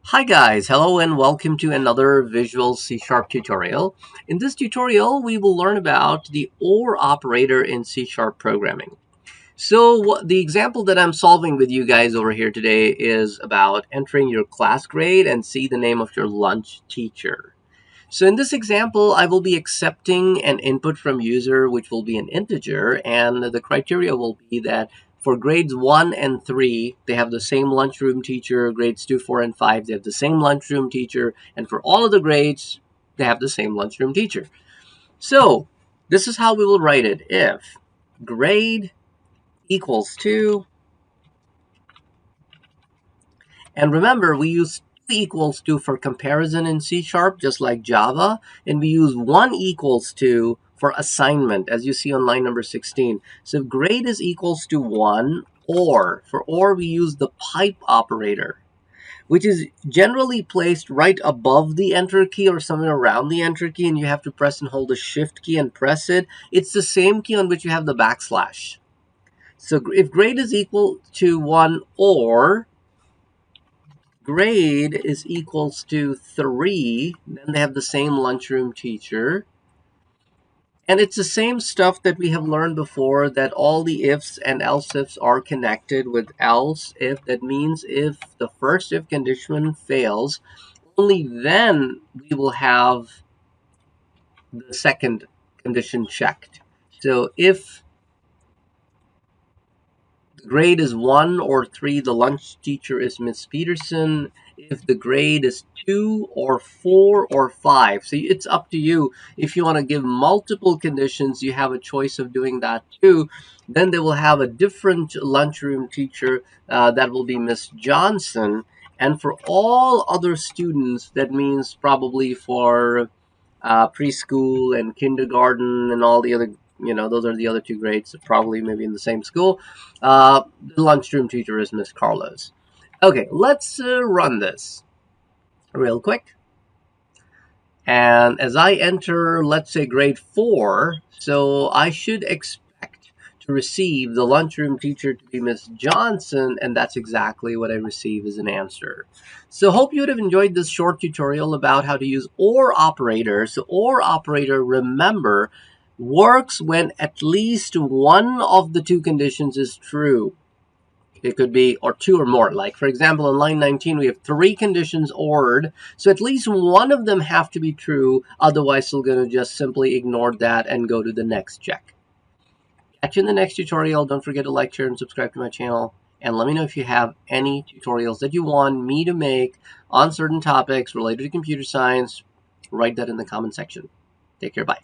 Hi guys, hello and welcome to another Visual C# tutorial. In this tutorial, we will learn about the OR operator in C# programming. So the example that I'm solving with you guys over here today is about entering your class grade and see the name of your lunch teacher. So in this example, I will be accepting an input from user, which will be an integer, and the criteria will be that for grades 1 and 3, they have the same lunchroom teacher. Grades 2, 4, and 5, they have the same lunchroom teacher. And for all of the grades, they have the same lunchroom teacher. So this is how we will write it. If grade equals 2, and remember, we use equals to for comparison in C#, just like Java, and we use 1 equals to for assignment, as you see on line number 16. So if grade is equals to 1, or for or we use the pipe operator, which is generally placed right above the enter key or somewhere around the enter key, and you have to press and hold the shift key and press it. It's the same key on which you have the backslash. So if grade is equal to 1 or grade is equals to 3, then they have the same lunchroom teacher. And it's the same stuff that we have learned before, that all the ifs and else ifs are connected with else if. That means if the first if condition fails, only then we will have the second condition checked. So if the grade is 1 or 3, the lunch teacher is Miss Petersen. If the grade is 2 or 4 or 5, so it's up to you. If you want to give multiple conditions, you have a choice of doing that too. Then they will have a different lunchroom teacher, that will be Miss Johnson. And for all other students, that means probably for preschool and kindergarten and all the other, those are the other two grades, probably maybe in the same school. The lunchroom teacher is Miss Carlos. Okay, let's run this real quick. And as I enter, let's say grade 4, so I should expect to receive the lunchroom teacher to be Miss Johnson, and that's exactly what I receive as an answer. So hope you would have enjoyed this short tutorial about how to use OR operator. So OR operator, remember, works when at least one of the two conditions is true. It could be, or 2 or more. Like, for example, in line 19, we have 3 conditions ORed. So at least one of them have to be true. Otherwise, we're going to just simply ignore that and go to the next check. Catch you in the next tutorial. Don't forget to like, share, and subscribe to my channel. And let me know if you have any tutorials that you want me to make on certain topics related to computer science. Write that in the comment section. Take care. Bye.